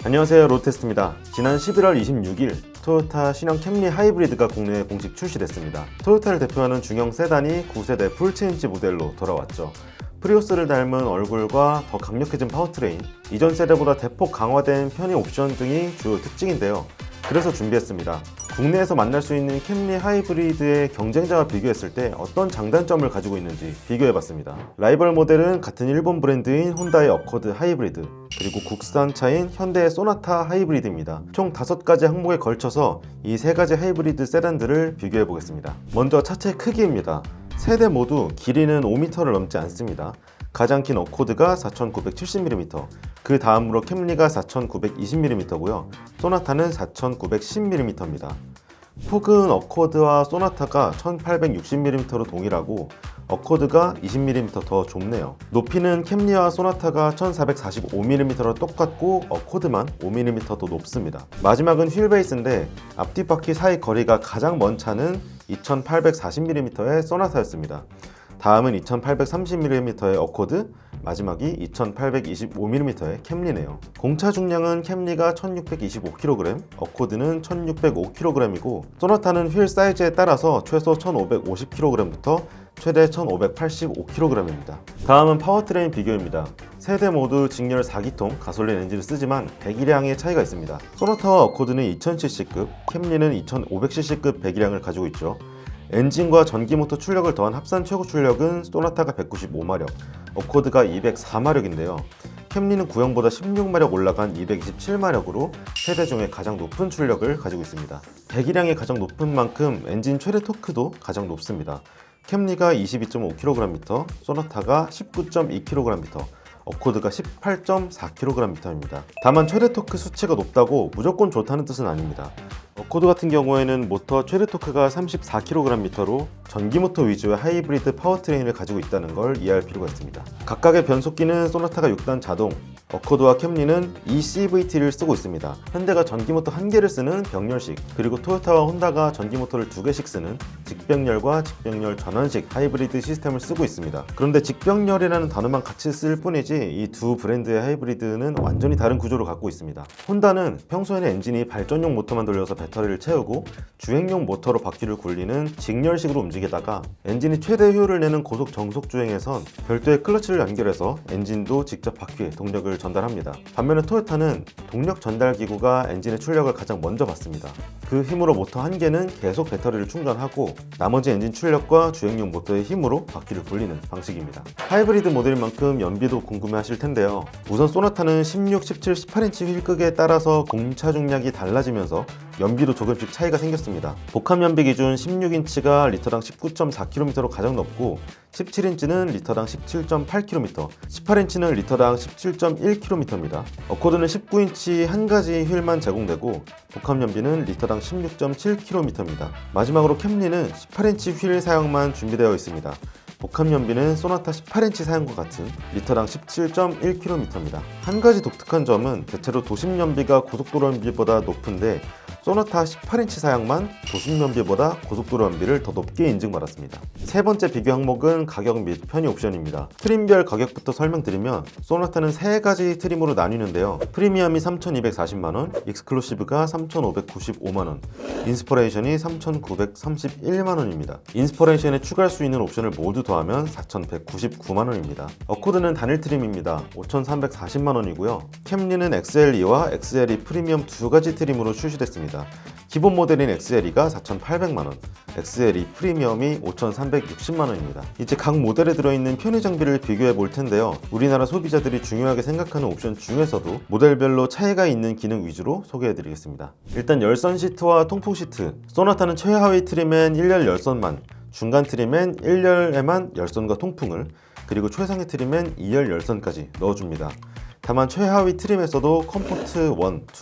안녕하세요, 로테스트입니다. 지난 11월 26일 토요타 신형 캠리 하이브리드가 국내에 공식 출시됐습니다. 토요타를 대표하는 중형 세단이 9세대 풀체인지 모델로 돌아왔죠. 프리우스를 닮은 얼굴과 더 강력해진 파워트레인, 이전 세대보다 대폭 강화된 편의 옵션 등이 주요 특징인데요. 그래서 준비했습니다. 국내에서 만날 수 있는 캠리 하이브리드의 경쟁자와 비교했을 때 어떤 장단점을 가지고 있는지 비교해봤습니다. 라이벌 모델은 같은 일본 브랜드인 혼다의 어코드 하이브리드, 그리고 국산차인 현대의 소나타 하이브리드입니다. 총 5가지 항목에 걸쳐서 이 3가지 하이브리드 세단들을 비교해보겠습니다. 먼저 차체 크기입니다. 세대 모두 길이는 5m를 넘지 않습니다. 가장 긴 어코드가 4970mm, 그 다음으로 캠리가 4920mm고요. 소나타는 4910mm입니다. 폭은 어코드와 소나타가 1860mm로 동일하고 어코드가 20mm 더 좁네요. 높이는 캠리와 소나타가 1445mm로 똑같고 어코드만 5mm 더 높습니다. 마지막은 휠베이스인데 앞뒤 바퀴 사이 거리가 가장 먼 차는 2840mm의 소나타였습니다. 다음은 2830mm의 어코드, 마지막이 2825mm의 캠리네요. 공차 중량은 캠리가 1625kg, 어코드는 1605kg이고 소나타는 휠 사이즈에 따라서 최소 1550kg부터 최대 1585kg입니다. 다음은 파워트레인 비교입니다. 세대 모두 직렬 4기통 가솔린 엔진을 쓰지만 배기량의 차이가 있습니다. 소나타와 어코드는 2000cc급, 캠리는 2500cc급 배기량을 가지고 있죠. 엔진과 전기모터 출력을 더한 합산 최고 출력은 소나타가 195마력, 어코드가 204마력인데요. 캠리는 구형보다 16마력 올라간 227마력으로 세대 중에 가장 높은 출력을 가지고 있습니다. 배기량이 가장 높은 만큼 엔진 최대 토크도 가장 높습니다. 캠리가 22.5kgm, 소나타가 19.2kgm, 어코드가 18.4kgm입니다. 다만 최대 토크 수치가 높다고 무조건 좋다는 뜻은 아닙니다. 어코드 같은 경우에는 모터 최대 토크가 34kgm로 전기모터 위주의 하이브리드 파워트레인을 가지고 있다는 걸 이해할 필요가 있습니다. 각각의 변속기는 소나타가 6단 자동, 어코드와 캠리는 ECVT를 쓰고 있습니다. 현대가 전기모터 1개를 쓰는 병렬식, 그리고 토요타와 혼다가 전기모터를 2개씩 쓰는 직병렬과 직병렬 전원식 하이브리드 시스템을 쓰고 있습니다. 그런데 직병렬이라는 단어만 같이 쓸 뿐이지 이 두 브랜드의 하이브리드는 완전히 다른 구조를 갖고 있습니다. 혼다는 평소에는 엔진이 발전용 모터만 돌려서 배터리를 채우고 주행용 모터로 바퀴를 굴리는 직렬식으로 움직이다가 엔진이 최대 효율을 내는 고속 정속 주행에선 별도의 클러치를 연결해서 엔진도 직접 바퀴에 동력을 전달합니다. 반면에 토요타는 동력 전달 기구가 엔진의 출력을 가장 먼저 받습니다. 그 힘으로 모터 1개는 계속 배터리를 충전하고 나머지 엔진 출력과 주행용 모터의 힘으로 바퀴를 굴리는 방식입니다. 하이브리드 모델인 만큼 연비도 궁금해하실 텐데요. 우선 소나타는 16, 17, 18인치 휠극에 따라서 공차 중량이 달라지면서 연비도 조금씩 차이가 생겼습니다. 복합 연비 기준 16인치가 리터당 19.4km로 가장 높고 17인치는 리터당 17.8km, 18인치는 리터당 17.1km입니다. 어코드는 19인치 한 가지 휠만 제공되고 복합 연비는 리터당 16.7km입니다. 마지막으로 캠리는 18인치 휠 사용만 준비되어 있습니다. 복합 연비는 소나타 18인치 사용과 같은 리터당 17.1km입니다. 한 가지 독특한 점은 대체로 도심 연비가 고속도로 연비보다 높은데 소나타 18인치 사양만 도심 연비보다 고속도로 연비를 더 높게 인증받았습니다. 세 번째 비교 항목은 가격 및 편의 옵션입니다. 트림별 가격부터 설명드리면 소나타는 3가지 트림으로 나뉘는데요. 프리미엄이 3,240만원, 익스클루시브가 3,595만원, 인스퍼레이션이 3,931만원입니다. 인스퍼레이션에 추가할 수 있는 옵션을 모두 더하면 4,199만원입니다. 어코드는 단일 트림입니다. 5,340만원이고요. 캠리는 XLE와 XLE 프리미엄 2가지 트림으로 출시됐습니다. 기본 모델인 XLE가 4,800만원, XLE 프리미엄이 5,360만원입니다. 이제 각 모델에 들어있는 편의 장비를 비교해 볼 텐데요. 우리나라 소비자들이 중요하게 생각하는 옵션 중에서도 모델별로 차이가 있는 기능 위주로 소개해 드리겠습니다. 일단 열선 시트와 통풍 시트. 소나타는 최하위 트림엔 1열 열선만, 중간 트림엔 1열에만 열선과 통풍을, 그리고 최상위 트림엔 2열 열선까지 넣어줍니다. 다만 최하위 트림에서도 컴포트 1, 2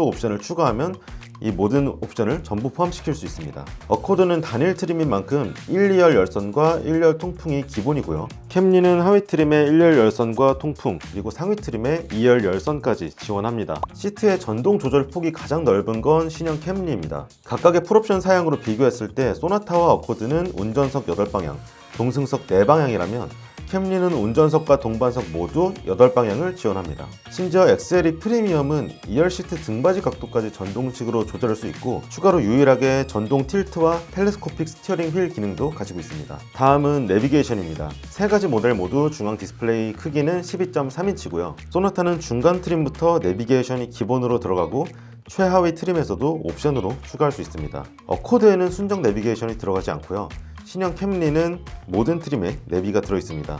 옵션을 추가하면 이 모든 옵션을 전부 포함시킬 수 있습니다. 어코드는 단일 트림인 만큼 1, 2열 열선과 1열 통풍이 기본이고요. 캠리는 하위 트림에 1열 열선과 통풍, 그리고 상위 트림에 2열 열선까지 지원합니다. 시트의 전동 조절 폭이 가장 넓은 건 신형 캠리입니다. 각각의 풀옵션 사양으로 비교했을 때 소나타와 어코드는 운전석 8방향, 동승석 4방향이라면 캠리는 운전석과 동반석 모두 8방향을 지원합니다. 심지어 엑셀이 프리미엄은 2열 시트 등받이 각도까지 전동식으로 조절할 수 있고 추가로 유일하게 전동 틸트와 텔레스코픽 스티어링 휠 기능도 가지고 있습니다. 다음은 내비게이션입니다. 세 가지 모델 모두 중앙 디스플레이 크기는 12.3인치고요. 소나타는 중간 트림부터 내비게이션이 기본으로 들어가고 최하위 트림에서도 옵션으로 추가할 수 있습니다. 어코드에는 순정 내비게이션이 들어가지 않고요. 신형 캠리는 모든 트림에 내비가 들어있습니다.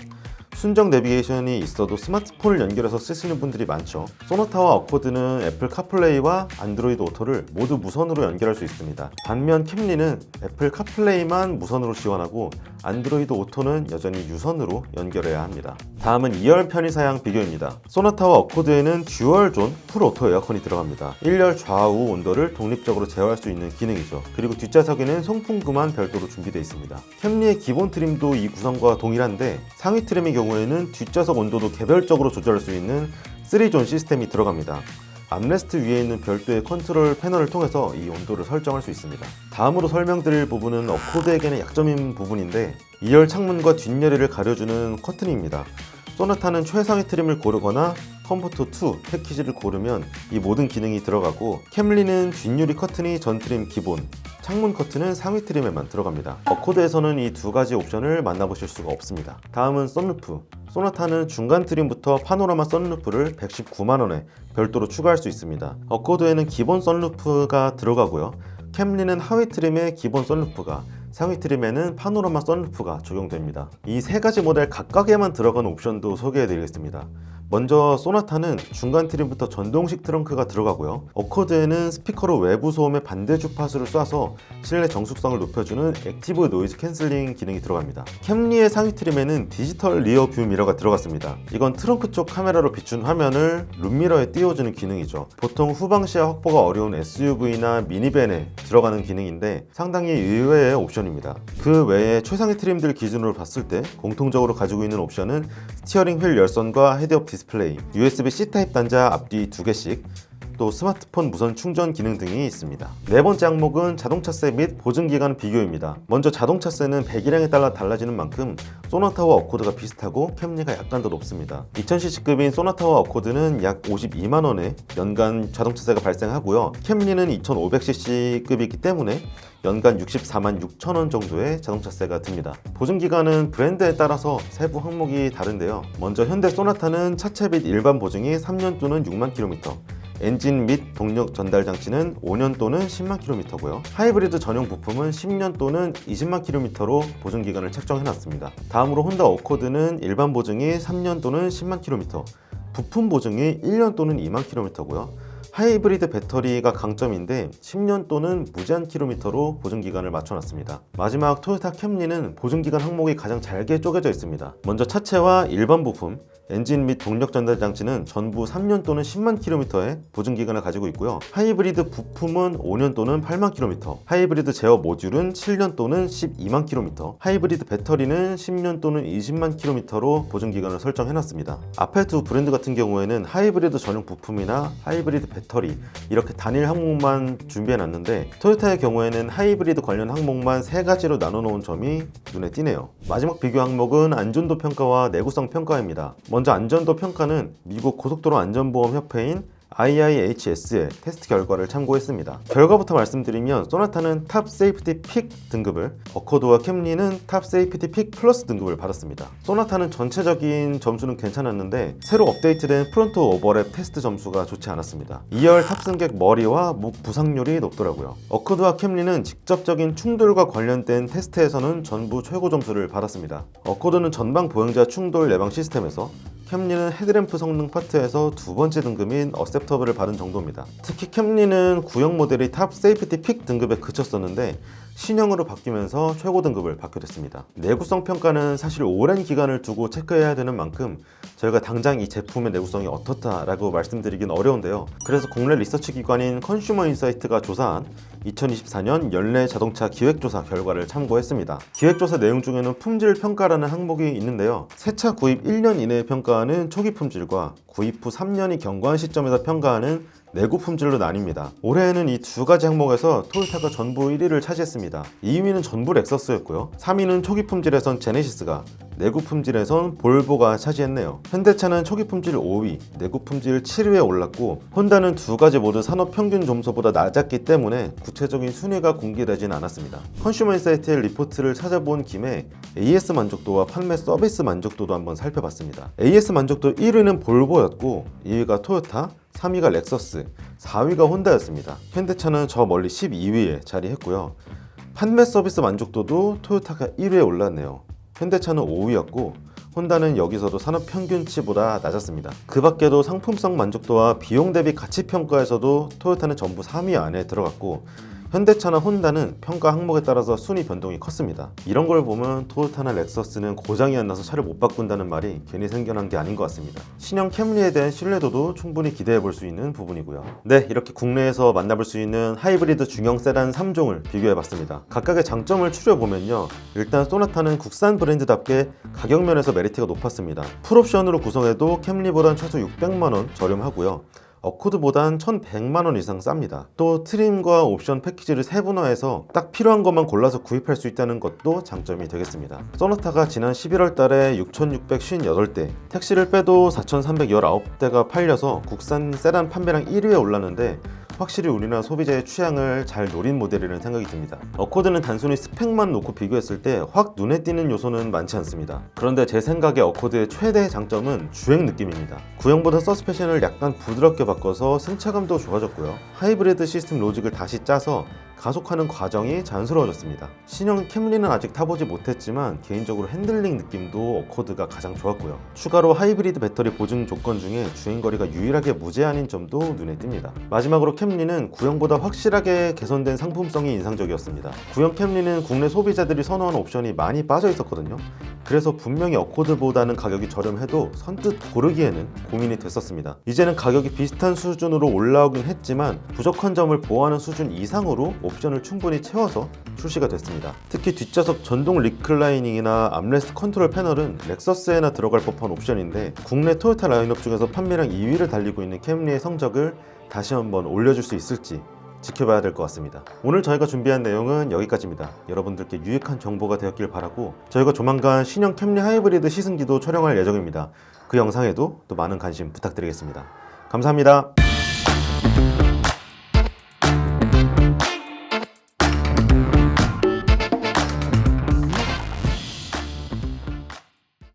순정 내비게이션이 있어도 스마트폰을 연결해서 쓰시는 분들이 많죠. 소나타와 어코드는 애플 카플레이와 안드로이드 오토를 모두 무선으로 연결할 수 있습니다. 반면 캠리는 애플 카플레이만 무선으로 지원하고 안드로이드 오토는 여전히 유선으로 연결해야 합니다. 다음은 2열 편의사양 비교입니다. 소나타와 어코드에는 듀얼 존 풀 오토 에어컨이 들어갑니다. 1열 좌우 온도를 독립적으로 제어할 수 있는 기능이죠. 그리고 뒷좌석에는 송풍구만 별도로 준비되어 있습니다. 캠리의 기본 트림도 이 구성과 동일한데 상위 트림의 경우에는 뒷좌석 온도도 개별적으로 조절할 수 있는 3존 시스템이 들어갑니다. 암레스트 위에 있는 별도의 컨트롤 패널을 통해서 이 온도를 설정할 수 있습니다. 다음으로 설명드릴 부분은 어코드에게는 약점인 부분인데 2열 창문과 뒷유리를 가려주는 커튼입니다. 소나타는 최상위 트림을 고르거나 컴포트2 패키지를 고르면 이 모든 기능이 들어가고 캠리는 뒷유리 커튼이 전 트림 기본, 창문 커튼은 상위 트림에만 들어갑니다. 어코드에서는 이 두 가지 옵션을 만나보실 수가 없습니다. 다음은 썬루프. 소나타는 중간 트림부터 파노라마 썬루프를 119만원에 별도로 추가할 수 있습니다. 어코드에는 기본 썬루프가 들어가고요. 캠리는 하위 트림에 기본 썬루프가, 상위 트림에는 파노라마 썬루프가 적용됩니다. 이 세 가지 모델 각각에만 들어간 옵션도 소개해드리겠습니다. 먼저 소나타는 중간 트림부터 전동식 트렁크가 들어가고요. 어코드에는 스피커로 외부 소음의 반대 주파수를 쏴서 실내 정숙성을 높여주는 액티브 노이즈 캔슬링 기능이 들어갑니다. 캠리의 상위 트림에는 디지털 리어 뷰 미러가 들어갔습니다. 이건 트렁크 쪽 카메라로 비춘 화면을 룸미러에 띄워주는 기능이죠. 보통 후방 시야 확보가 어려운 SUV나 미니밴에 들어가는 기능인데 상당히 의외의 옵션입니다. 그 외에 최상위 트림들 기준으로 봤을 때 공통적으로 가지고 있는 옵션은 스티어링 휠 열선과 헤드업 디스플레이, USB-C 타입 단자 앞뒤 2개씩, 또 스마트폰 무선 충전 기능 등이 있습니다. 네 번째 항목은 자동차세 및 보증기간 비교입니다. 먼저 자동차세는 배기량에 따라 달라지는 만큼 소나타와 어코드가 비슷하고 캠리가 약간 더 높습니다. 2000cc급인 소나타와 어코드는 약 52만원의 연간 자동차세가 발생하고요. 캠리는 2500cc급이기 때문에 연간 64만 6천원 정도의 자동차세가 듭니다. 보증기간은 브랜드에 따라서 세부 항목이 다른데요. 먼저 현대 소나타는 차체 및 일반 보증이 3년 또는 6만 km, 엔진 및 동력 전달 장치는 5년 또는 10만 km고요. 하이브리드 전용 부품은 10년 또는 20만 km로 보증기간을 책정해놨습니다. 다음으로 혼다 어코드는 일반 보증이 3년 또는 10만 km, 부품 보증이 1년 또는 2만 km고요. 하이브리드 배터리가 강점인데 10년 또는 무제한 킬로미터로 보증기간을 맞춰놨습니다. 마지막 토요타 캠리는 보증기간 항목이 가장 잘게 쪼개져 있습니다. 먼저 차체와 일반 부품, 엔진 및 동력 전달 장치는 전부 3년 또는 10만 km의 보증기간을 가지고 있고요. 하이브리드 부품은 5년 또는 8만 km, 하이브리드 제어 모듈은 7년 또는 12만 km, 하이브리드 배터리는 10년 또는 20만 km로 보증기간을 설정해놨습니다. 앞에 두 브랜드 같은 경우에는 하이브리드 전용 부품이나 하이브리드 배터리 이렇게 단일 항목만 준비해놨는데 토요타의 경우에는 하이브리드 관련 항목만 세 가지로 나눠놓은 점이 눈에 띄네요. 마지막 비교 항목은 안전도 평가와 내구성 평가입니다. 먼저 안전도 평가는 미국 고속도로 안전보험 협회인 IIHS의 테스트 결과를 참고했습니다. 결과부터 말씀드리면 소나타는 탑 세이프티 픽 등급을, 어코드와 캠리는 탑 세이프티 픽 플러스 등급을 받았습니다. 소나타는 전체적인 점수는 괜찮았는데 새로 업데이트된 프론트 오버랩 테스트 점수가 좋지 않았습니다. 2열 탑승객 머리와 목 부상률이 높더라고요. 어코드와 캠리는 직접적인 충돌과 관련된 테스트에서는 전부 최고 점수를 받았습니다. 어코드는 전방 보행자 충돌 예방 시스템에서, 캠리는 헤드램프 성능 파트에서 두 번째 등급인 어셉터블을 받은 정도입니다. 특히 캠리는 구형 모델이 탑 세이프티 픽 등급에 그쳤었는데 신형으로 바뀌면서 최고 등급을 받게 됐습니다. 내구성 평가는 사실 오랜 기간을 두고 체크해야 되는 만큼 저희가 당장 이 제품의 내구성이 어떻다라고 말씀드리긴 어려운데요. 그래서 국내 리서치 기관인 컨슈머 인사이트가 조사한 2024년 연례 자동차 기획조사 결과를 참고했습니다. 기획조사 내용 중에는 품질 평가라는 항목이 있는데요. 새 차 구입 1년 이내에 평가하는 초기 품질과 구입 후 3년이 경과한 시점에서 평가하는 내구 품질로 나뉩니다. 올해에는 이 두 가지 항목에서 토요타가 전부 1위를 차지했습니다. 2위는 전부 렉서스였고요. 3위는 초기 품질에선 제네시스가, 내구 품질에선 볼보가 차지했네요. 현대차는 초기 품질 5위, 내구 품질 7위에 올랐고, 혼다는 두 가지 모두 산업 평균 점수보다 낮았기 때문에 구체적인 순위가 공개되진 않았습니다. 컨슈머 인사이트의 리포트를 찾아본 김에 AS 만족도와 판매 서비스 만족도도 한번 살펴봤습니다. AS 만족도 1위는 볼보였고 2위가 토요타, 3위가 렉서스, 4위가 혼다였습니다. 현대차는 저 멀리 12위에 자리했고요. 판매 서비스 만족도도 토요타가 1위에 올랐네요. 현대차는 5위였고 혼다는 여기서도 산업 평균치보다 낮았습니다. 그 밖에도 상품성 만족도와 비용 대비 가치 평가에서도 토요타는 전부 3위 안에 들어갔고, 현대차나 혼다는 평가 항목에 따라서 순위 변동이 컸습니다. 이런 걸 보면 토요타나 렉서스는 고장이 안 나서 차를 못 바꾼다는 말이 괜히 생겨난 게 아닌 것 같습니다. 신형 캠리에 대한 신뢰도도 충분히 기대해 볼 수 있는 부분이고요. 네, 이렇게 국내에서 만나볼 수 있는 하이브리드 중형 세단 3종을 비교해 봤습니다. 각각의 장점을 추려보면요, 일단 소나타는 국산 브랜드답게 가격 면에서 메리트가 높았습니다. 풀옵션으로 구성해도 캠리보단 최소 600만원 저렴하고요, 어코드보단 1,100만원 이상 쌉니다. 또 트림과 옵션 패키지를 세분화해서 딱 필요한 것만 골라서 구입할 수 있다는 것도 장점이 되겠습니다. 소나타가 지난 11월 달에 6,658대, 택시를 빼도 4,319대가 팔려서 국산 세단 판매량 1위에 올랐는데, 확실히 우리나라 소비자의 취향을 잘 노린 모델이라는 생각이 듭니다. 어코드는 단순히 스펙만 놓고 비교했을 때 확 눈에 띄는 요소는 많지 않습니다. 그런데 제 생각에 어코드의 최대 장점은 주행 느낌입니다. 구형보다 서스펜션을 약간 부드럽게 바꿔서 승차감도 좋아졌고요. 하이브리드 시스템 로직을 다시 짜서 가속하는 과정이 자연스러워졌습니다. 신형 캠리는 아직 타보지 못했지만 개인적으로 핸들링 느낌도 어코드가 가장 좋았고요. 추가로 하이브리드 배터리 보증 조건 중에 주행거리가 유일하게 무제한인 점도 눈에 띕니다. 마지막으로 캠리는 구형보다 확실하게 개선된 상품성이 인상적이었습니다. 구형 캠리는 국내 소비자들이 선호하는 옵션이 많이 빠져 있었거든요. 그래서 분명히 어코드보다는 가격이 저렴해도 선뜻 고르기에는 고민이 됐었습니다. 이제는 가격이 비슷한 수준으로 올라오긴 했지만 부족한 점을 보완하는 수준 이상으로 옵션을 충분히 채워서 출시가 됐습니다. 특히 뒷좌석 전동 리클라이닝이나 암레스트 컨트롤 패널은 렉서스에나 들어갈 법한 옵션인데, 국내 토요타 라인업 중에서 판매량 2위를 달리고 있는 캠리의 성적을 다시 한번 올려줄 수 있을지 지켜봐야 될 것 같습니다. 오늘 저희가 준비한 내용은 여기까지입니다. 여러분들께 유익한 정보가 되었길 바라고, 저희가 조만간 신형 캠리 하이브리드 시승기도 촬영할 예정입니다. 그 영상에도 또 많은 관심 부탁드리겠습니다. 감사합니다.